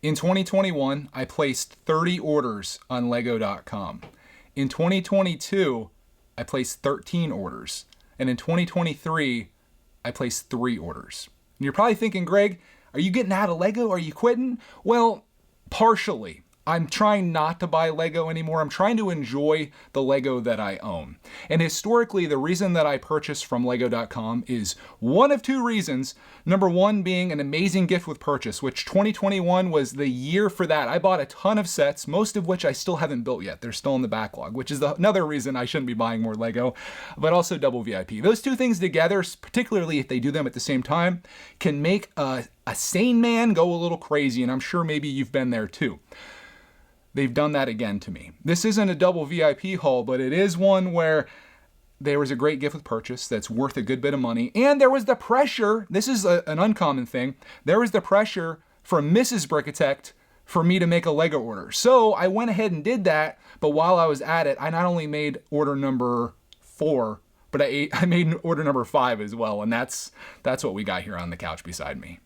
In 2021, I placed 30 orders on Lego.com. In 2022, I placed 13 orders. And in 2023, I placed 3 orders. And you're probably thinking, Greg, are you getting out of Lego? Are you quitting? Well, partially. I'm trying not to buy Lego anymore. I'm trying to enjoy the Lego that I own. And historically, the reason that I purchase from Lego.com is one of 2 reasons. Number 1 being an amazing gift with purchase, which 2021 was the year for that. I bought a ton of sets, most of which I still haven't built yet. They're still in the backlog, which is another reason I shouldn't be buying more Lego, but also double VIP. Those 2 things together, particularly if they do them at the same time, can make a sane man go a little crazy, and I'm sure maybe you've been there too. They've done that again to me. This isn't a double VIP haul, but it is one where there was a great gift with purchase that's worth a good bit of money. And there was the pressure, this is an uncommon thing, there was the pressure from Mrs. Brickitect for me to make a Lego order. So I went ahead and did that, but while I was at it, I not only made order number 4, but I made order number 5 as well. And that's what we got here on the couch beside me.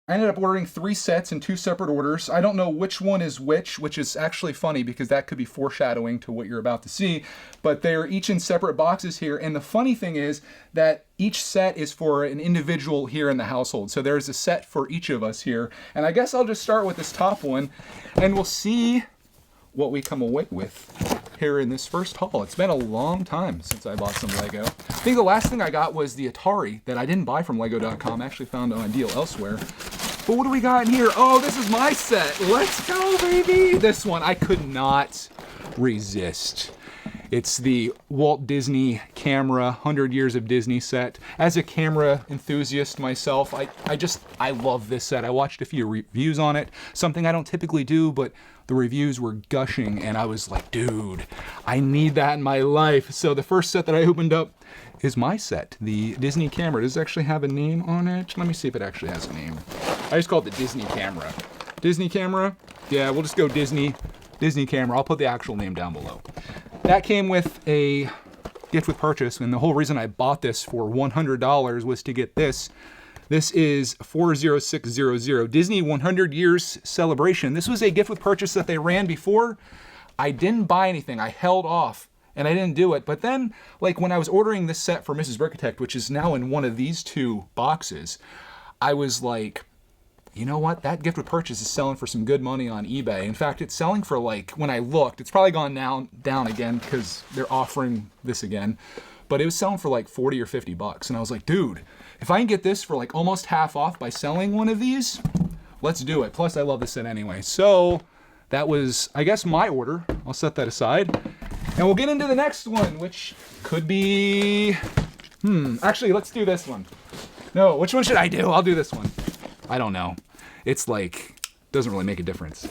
I ended up ordering 3 sets in 2 separate orders. I don't know which one is which is actually funny because that could be foreshadowing to what you're about to see, but they're each in separate boxes here. And the funny thing is that each set is for an individual here in the household. So there's a set for each of us here. And I guess I'll just start with this top one and we'll see what we come away with here in this first haul. It's been a long time since I bought some Lego. I think the last thing I got was the Atari that I didn't buy from Lego.com. I actually found on a deal elsewhere. But what do we got in here? Oh, this is my set. Let's go, baby. This one, I could not resist. It's the Walt Disney camera, 100 Years of Disney set. As a camera enthusiast myself, I love this set. I watched a few reviews on it, something I don't typically do, but the reviews were gushing and I was like, dude, I need that in my life. So the first set that I opened up is my set, the Disney camera. Does it actually have a name on it? Let me see if it actually has a name. I just call it the Disney camera. Disney camera? Yeah, we'll just go Disney camera. I'll put the actual name down below. That came with a gift with purchase, and the whole reason I bought this for $100 was to get this. This is 40600, Disney 100 Years Celebration. This was a gift with purchase that they ran before. I didn't buy anything. I held off, and I didn't do it. But then, like when I was ordering this set for Mrs. Brickitect, which is now in one of these 2 boxes, I was like, you know what? That gift with purchase is selling for some good money on eBay. In fact, it's selling for like, when I looked, it's probably gone down again because they're offering this again, but it was selling for like 40 or 50 bucks. And I was like, dude, if I can get this for like almost half off by selling one of these, let's do it. Plus I love this set anyway. So that was, I guess, my order. I'll set that aside and we'll get into the next one, which could be, actually, let's do this one. No, which one should I do? I'll do this one. I don't know. It's like, doesn't really make a difference.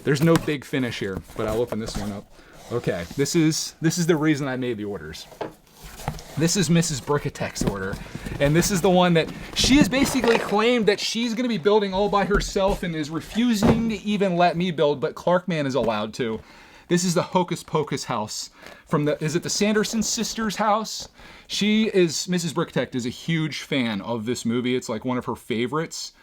There's no big finish here, but I'll open this one up. Okay, this is the reason I made the orders. This is Mrs. Brickitect's order, and this is the one that she has basically claimed that she's gonna be building all by herself and is refusing to even let me build, but Clarkman is allowed to. This is the Hocus Pocus house from is it the Sanderson sisters' house? Mrs. Brickitect is a huge fan of this movie. It's like one of her favorites.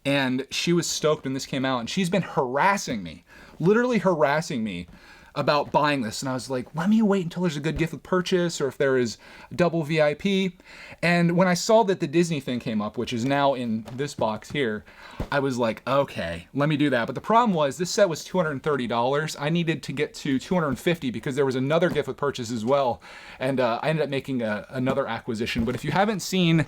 And she was stoked when this came out, and she's been harassing me, literally harassing me about buying this. And I was like, let me wait until there's a good gift with purchase or if there is double VIP. And when I saw that the Disney thing came up, which is now in this box here, I was like, okay, let me do that. But the problem was this set was $230. I needed to get to $250 because there was another gift with purchase as well. And I ended up making another acquisition. But if you haven't seen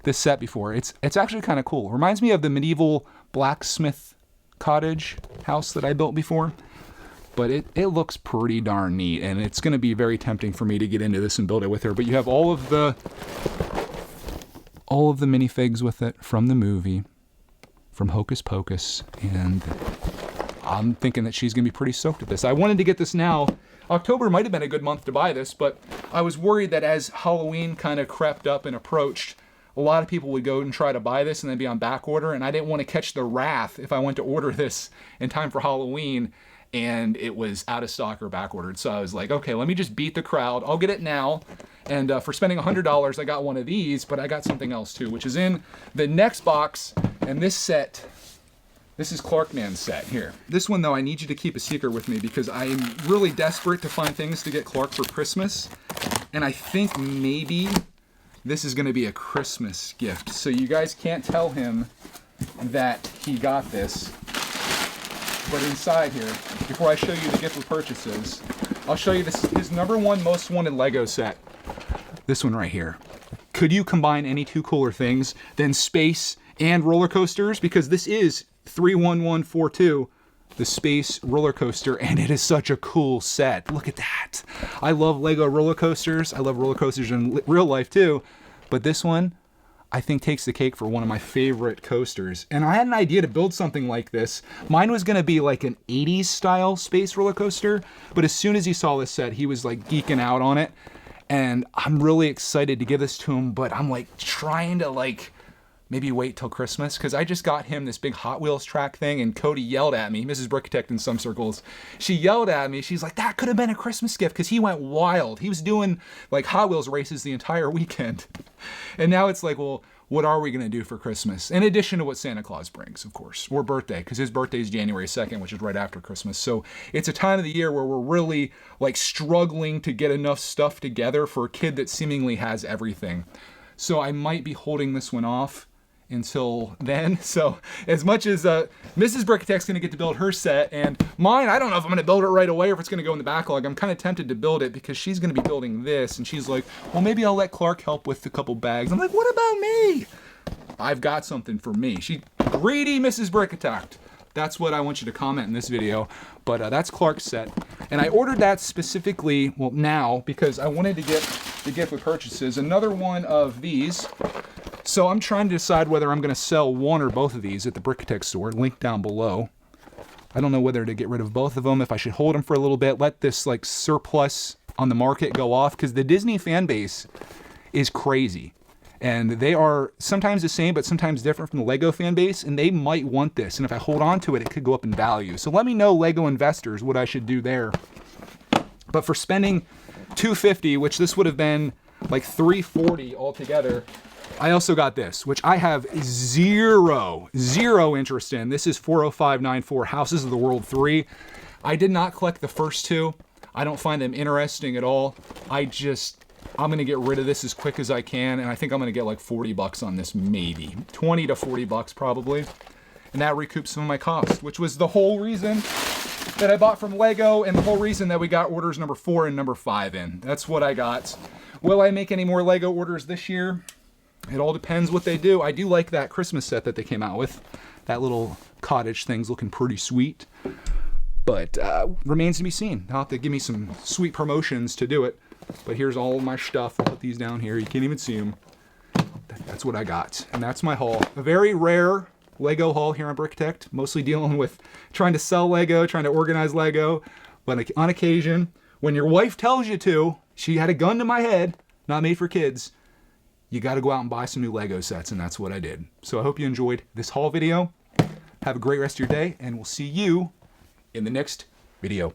this set before, it's actually kind of cool. It reminds me of the medieval blacksmith cottage house that I built before. But it looks pretty darn neat, and it's going to be very tempting for me to get into this and build it with her. But you have all of the minifigs with it from the movie, from Hocus Pocus, and I'm thinking that she's going to be pretty stoked at this. I wanted to get this now. October might have been a good month to buy this, but I was worried that as Halloween kind of crept up and approached, a lot of people would go and try to buy this and then be on back order, and I didn't want to catch the wrath if I went to order this in time for Halloween and it was out of stock or back ordered. So I was like, okay, let me just beat the crowd. I'll get it now. And for spending $100, I got one of these, but I got something else too, which is in the next box. And this set This is Clarkman's set here. This one though, I need you to keep a secret with me because I am really desperate to find things to get Clark for Christmas. And I think maybe this is gonna be a Christmas gift. So you guys can't tell him that he got this. But inside here, before I show you the gift with purchases, I'll show you this, his #1 most wanted Lego set. This one right here. Could you combine any two cooler things than space and roller coasters? Because this is 31142, the space roller coaster, and it is such a cool set. Look at that. I love Lego roller coasters. I love roller coasters in real life too, but this one I think takes the cake for one of my favorite coasters. And I had an idea to build something like this. Mine was gonna be like an 80s style space roller coaster, but as soon as he saw this set, he was like geeking out on it. And I'm really excited to give this to him, but I'm like trying to like maybe wait till Christmas, because I just got him this big Hot Wheels track thing, and Cody yelled at me, Mrs. Brickitect in some circles, she yelled at me, she's like, that could have been a Christmas gift, because he went wild. He was doing like Hot Wheels races the entire weekend. And now it's like, well, what are we gonna do for Christmas? In addition to what Santa Claus brings, of course, or birthday, because his birthday is January 2nd, which is right after Christmas. So it's a time of the year where we're really like struggling to get enough stuff together for a kid that seemingly has everything. So I might be holding this one off until then. So as much as Mrs. Brickitect's gonna get to build her set, and mine, I don't know if I'm gonna build it right away or if it's gonna go in the backlog. I'm kind of tempted to build it because she's gonna be building this, and she's like, well, maybe I'll let Clark help with a couple bags. I'm like, what about me? I've got something for me. She greedy Mrs. Brickitect. That's what I want you to comment in this video. But that's Clark's set. And I ordered that specifically, well, now, because I wanted to get the gift with purchases. Another one of these. So I'm trying to decide whether I'm going to sell one or both of these at the Brickitect store, link down below. I don't know whether to get rid of both of them, if I should hold them for a little bit, let this like surplus on the market go off, because the Disney fan base is crazy. And they are sometimes the same, but sometimes different from the Lego fan base, and they might want this. And if I hold on to it, it could go up in value. So let me know, Lego investors, what I should do there. But for spending $250, which this would have been like $340 altogether, I also got this, which I have zero interest in. This is 40594 Houses of the World 3. I did not collect the first two. I don't find them interesting at all. I'm gonna get rid of this as quick as I can, and I think I'm gonna get like 40 bucks on this, maybe 20 to 40 bucks probably, and that recoups some of my costs, which was the whole reason that I bought from Lego, and the whole reason that we got orders number 4 and number 5 in. That's what I got. Will I make any more Lego orders this year? It all depends what they do. I do like that Christmas set that they came out with. That little cottage thing's looking pretty sweet, but remains to be seen. I'll have to give me some sweet promotions to do it. But here's all of my stuff. I'll put these down here. You can't even see them. That's what I got. And that's my haul. A very rare Lego haul here on Brickitect. Mostly dealing with trying to sell Lego, trying to organize Lego. But on occasion, when your wife tells you to, she had a gun to my head, not made for kids, you got to go out and buy some new Lego sets. And that's what I did. So I hope you enjoyed this haul video. Have a great rest of your day. And we'll see you in the next video.